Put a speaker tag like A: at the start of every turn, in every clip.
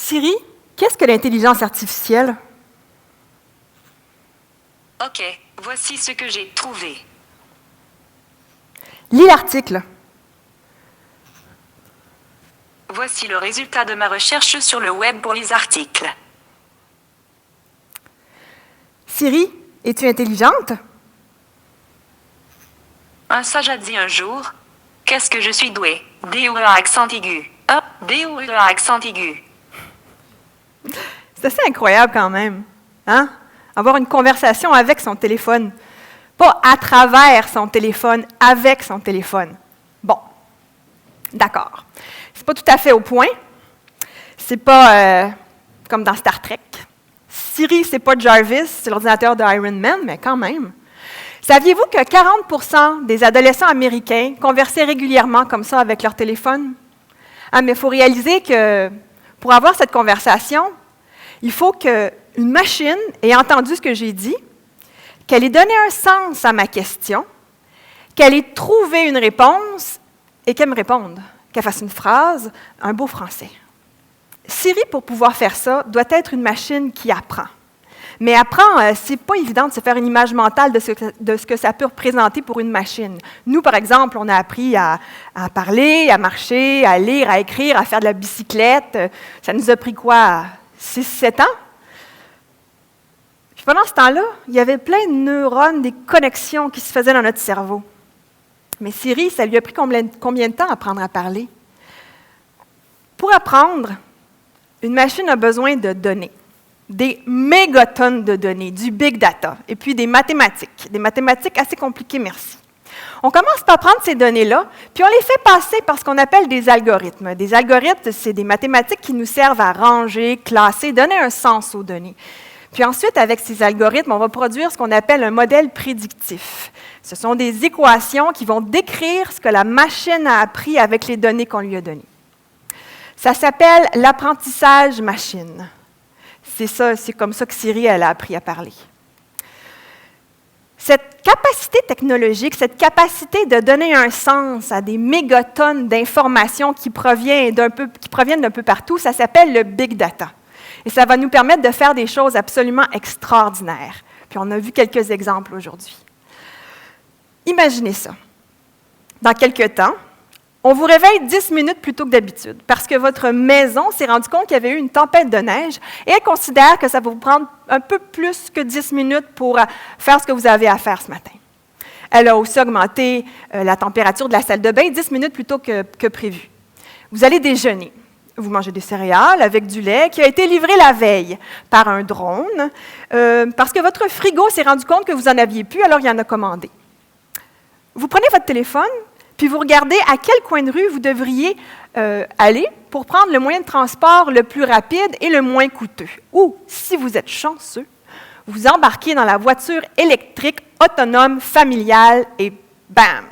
A: Siri, qu'est-ce que l'intelligence artificielle?
B: Ok, voici ce que j'ai trouvé.
A: Lis l'article.
B: Voici le résultat de ma recherche sur le web pour les articles.
A: Siri, es-tu intelligente?
B: Un sage a dit un jour, qu'est-ce que je suis doué? D-O-E accent aigu. Hop, D-O-E accent aigu.
A: C'est assez incroyable quand même, hein? Avoir une conversation avec son téléphone. Pas à travers son téléphone, avec son téléphone. Bon, d'accord. C'est pas tout à fait au point. C'est pas comme dans Star Trek. Siri, c'est pas Jarvis, c'est l'ordinateur de Iron Man, mais quand même. Saviez-vous que 40% des adolescents américains conversaient régulièrement comme ça avec leur téléphone? Ah, mais il faut réaliser que pour avoir cette conversation, il faut qu'une machine ait entendu ce que j'ai dit, qu'elle ait donné un sens à ma question, qu'elle ait trouvé une réponse et qu'elle me réponde, qu'elle fasse une phrase, un beau français. Siri, pour pouvoir faire ça, doit être une machine qui apprend. Mais apprendre, c'est pas évident de se faire une image mentale de ce que ça peut représenter pour une machine. Nous, par exemple, on a appris à parler, à marcher, à lire, à écrire, à faire de la bicyclette. Ça nous a pris quoi? 6-7 ans? Puis pendant ce temps-là, il y avait plein de neurones, des connexions qui se faisaient dans notre cerveau. Mais Siri, ça lui a pris combien de temps apprendre à parler? Pour apprendre, une machine a besoin de données. Des mégatonnes de données, du big data, et puis des mathématiques assez compliquées, merci. On commence par prendre ces données-là, puis on les fait passer par ce qu'on appelle des algorithmes. Des algorithmes, c'est des mathématiques qui nous servent à ranger, classer, donner un sens aux données. Puis ensuite, avec ces algorithmes, on va produire ce qu'on appelle un modèle prédictif. Ce sont des équations qui vont décrire ce que la machine a appris avec les données qu'on lui a données. Ça s'appelle l'apprentissage machine. C'est comme ça que Siri, elle a appris à parler. Cette capacité technologique, cette capacité de donner un sens à des mégatonnes d'informations qui proviennent d'un peu partout, ça s'appelle le big data. Et ça va nous permettre de faire des choses absolument extraordinaires. Puis on a vu quelques exemples aujourd'hui. Imaginez ça. Dans quelques temps, on vous réveille 10 minutes plus tôt que d'habitude parce que votre maison s'est rendue compte qu'il y avait eu une tempête de neige et elle considère que ça va vous prendre un peu plus que 10 minutes pour faire ce que vous avez à faire ce matin. Elle a aussi augmenté la température de la salle de bain 10 minutes plus tôt que prévu. Vous allez déjeuner. Vous mangez des céréales avec du lait qui a été livré la veille par un drone parce que votre frigo s'est rendu compte que vous n'en aviez plus, alors il en a commandé. Vous prenez votre téléphone, puis vous regardez à quel coin de rue vous devriez aller pour prendre le moyen de transport le plus rapide et le moins coûteux. Ou, si vous êtes chanceux, vous embarquez dans la voiture électrique autonome familiale et bam!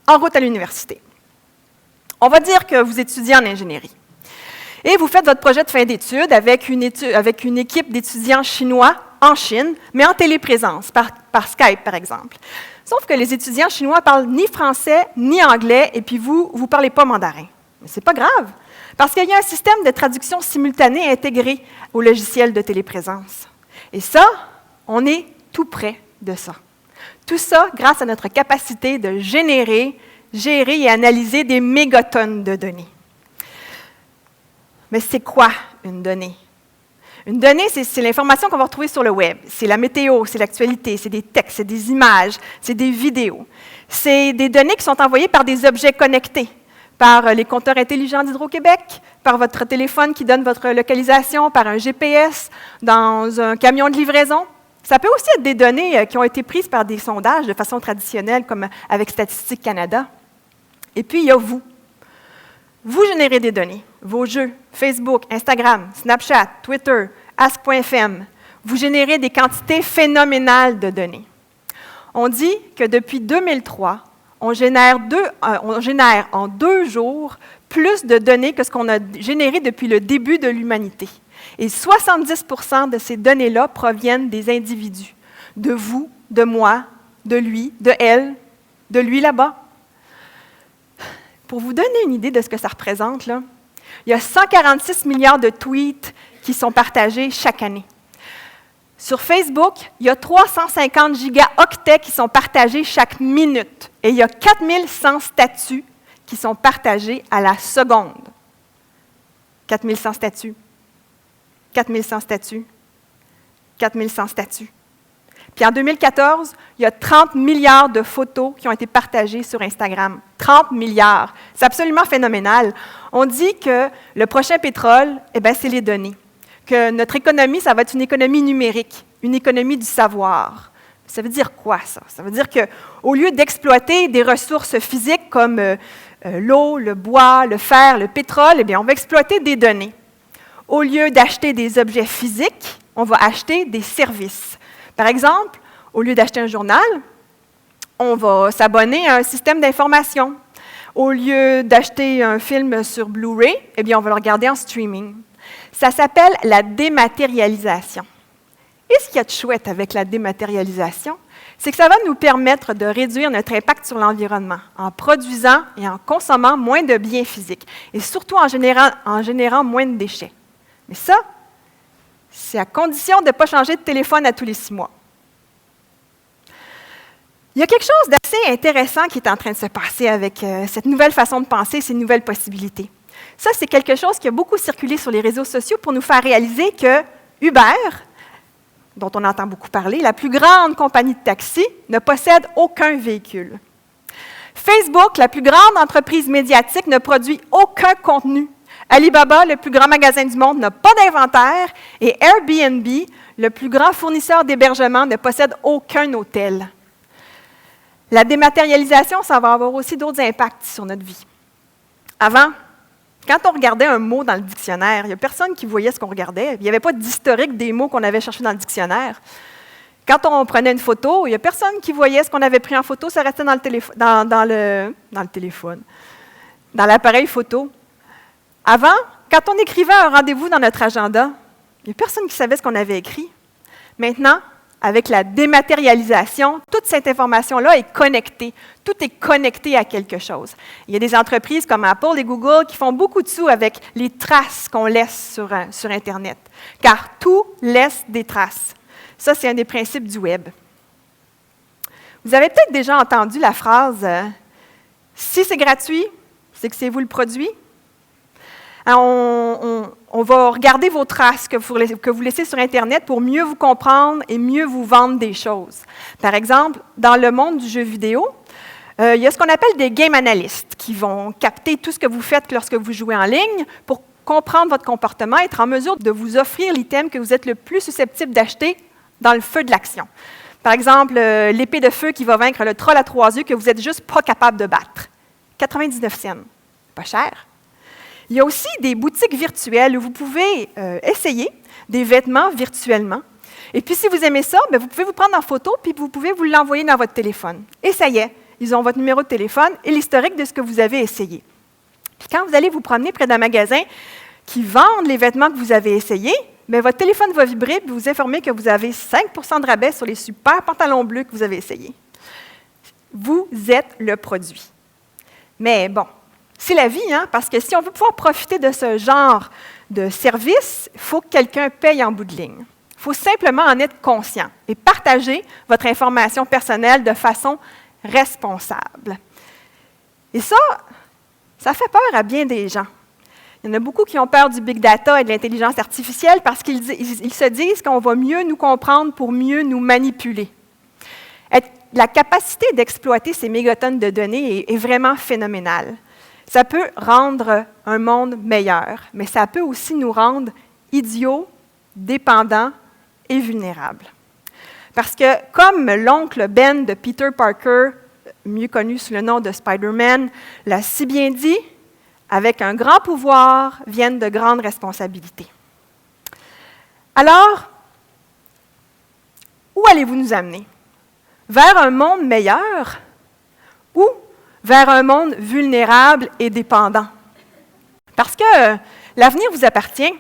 A: En route à l'université. On va dire que vous étudiez en ingénierie. Et vous faites votre projet de fin d'études avec une équipe d'étudiants chinois en Chine, mais en téléprésence, par Skype, par exemple. Sauf que les étudiants chinois parlent ni français, ni anglais, et puis vous ne parlez pas mandarin. Mais ce n'est pas grave, parce qu'il y a un système de traduction simultanée intégré au logiciel de téléprésence. Et ça, on est tout près de ça. Tout ça grâce à notre capacité de gérer et analyser des mégatonnes de données. Mais c'est quoi une donnée? Une donnée, c'est l'information qu'on va retrouver sur le web. C'est la météo, c'est l'actualité, c'est des textes, c'est des images, c'est des vidéos. C'est des données qui sont envoyées par des objets connectés, par les compteurs intelligents d'Hydro-Québec, par votre téléphone qui donne votre localisation, par un GPS, dans un camion de livraison. Ça peut aussi être des données qui ont été prises par des sondages de façon traditionnelle, comme avec Statistique Canada. Et puis, il y a vous. Vous générez des données, vos jeux, Facebook, Instagram, Snapchat, Twitter, Ask.fm. Vous générez des quantités phénoménales de données. On dit que depuis 2003, on génère en 2 jours plus de données que ce qu'on a généré depuis le début de l'humanité. Et 70% de ces données-là proviennent des individus, de vous, de moi, de lui, de elle, de lui là-bas. Pour vous donner une idée de ce que ça représente, là, Il y a 146 milliards de tweets qui sont partagés chaque année. Sur Facebook, il y a 350 gigaoctets qui sont partagés chaque minute. Et il y a 4100 statuts qui sont partagés à la seconde. 4100 statuts. 4100 statuts. 4100 statuts. Puis en 2014, il y a 30 milliards de photos qui ont été partagées sur Instagram. 30 milliards. C'est absolument phénoménal. On dit que le prochain pétrole, c'est les données. Que notre économie, ça va être une économie numérique, une économie du savoir. Ça veut dire quoi, ça? Ça veut dire qu'au lieu d'exploiter des ressources physiques comme l'eau, le bois, le fer, le pétrole, on va exploiter des données. Au lieu d'acheter des objets physiques, on va acheter des services. Par exemple, au lieu d'acheter un journal, on va s'abonner à un système d'information. Au lieu d'acheter un film sur Blu-ray, on va le regarder en streaming. Ça s'appelle la dématérialisation. Et ce qu'il y a de chouette avec la dématérialisation, c'est que ça va nous permettre de réduire notre impact sur l'environnement en produisant et en consommant moins de biens physiques et surtout en générant moins de déchets. Mais ça, c'est à condition de ne pas changer de téléphone à tous les 6 mois. Il y a quelque chose d'assez intéressant qui est en train de se passer avec cette nouvelle façon de penser, ces nouvelles possibilités. Ça, c'est quelque chose qui a beaucoup circulé sur les réseaux sociaux pour nous faire réaliser que Uber, dont on entend beaucoup parler, la plus grande compagnie de taxi, ne possède aucun véhicule. Facebook, la plus grande entreprise médiatique, ne produit aucun contenu. Alibaba, le plus grand magasin du monde, n'a pas d'inventaire. Et Airbnb, le plus grand fournisseur d'hébergement, ne possède aucun hôtel. La dématérialisation, ça va avoir aussi d'autres impacts sur notre vie. Avant, quand on regardait un mot dans le dictionnaire, il n'y a personne qui voyait ce qu'on regardait. Il n'y avait pas d'historique des mots qu'on avait cherchés dans le dictionnaire. Quand on prenait une photo, il n'y a personne qui voyait ce qu'on avait pris en photo, ça restait dans le téléphone, dans l'appareil photo. Avant, quand on écrivait un rendez-vous dans notre agenda, il n'y a personne qui savait ce qu'on avait écrit. Maintenant, avec la dématérialisation, toute cette information-là est connectée. Tout est connecté à quelque chose. Il y a des entreprises comme Apple et Google qui font beaucoup de sous avec les traces qu'on laisse sur Internet, car tout laisse des traces. Ça, c'est un des principes du Web. Vous avez peut-être déjà entendu la phrase « Si c'est gratuit, c'est que c'est vous le produit ». On va regarder vos traces que vous laissez sur Internet pour mieux vous comprendre et mieux vous vendre des choses. Par exemple, dans le monde du jeu vidéo, il y a ce qu'on appelle des game analysts qui vont capter tout ce que vous faites lorsque vous jouez en ligne pour comprendre votre comportement et être en mesure de vous offrir l'item que vous êtes le plus susceptible d'acheter dans le feu de l'action. Par exemple, l'épée de feu qui va vaincre le troll à 3 yeux que vous n'êtes juste pas capable de battre. 99 cents. Pas cher. Il y a aussi des boutiques virtuelles où vous pouvez essayer des vêtements virtuellement. Et puis, si vous aimez ça, vous pouvez vous prendre en photo puis vous pouvez vous l'envoyer dans votre téléphone. Et ça y est, ils ont votre numéro de téléphone et l'historique de ce que vous avez essayé. Puis quand vous allez vous promener près d'un magasin qui vend les vêtements que vous avez essayés, votre téléphone va vibrer et vous informer que vous avez 5 % de rabais sur les super pantalons bleus que vous avez essayés. Vous êtes le produit. Mais bon, c'est la vie, parce que si on veut pouvoir profiter de ce genre de service, il faut que quelqu'un paye en bout de ligne. Il faut simplement en être conscient et partager votre information personnelle de façon responsable. Et ça fait peur à bien des gens. Il y en a beaucoup qui ont peur du big data et de l'intelligence artificielle parce qu'ils se disent qu'on va mieux nous comprendre pour mieux nous manipuler. La capacité d'exploiter ces mégatonnes de données est vraiment phénoménale. Ça peut rendre un monde meilleur, mais ça peut aussi nous rendre idiots, dépendants et vulnérables. Parce que, comme l'oncle Ben de Peter Parker, mieux connu sous le nom de Spider-Man, l'a si bien dit, avec un grand pouvoir viennent de grandes responsabilités. Alors, où allez-vous nous amener? Vers un monde meilleur ou vers un monde vulnérable et dépendant? Parce que l'avenir vous appartient.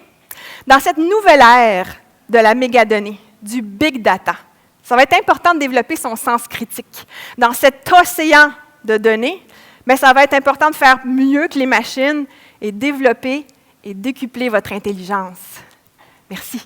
A: Dans cette nouvelle ère de la mégadonnée, du big data, ça va être important de développer son sens critique. Dans cet océan de données, mais ça va être important de faire mieux que les machines et développer et décuplez votre intelligence. Merci.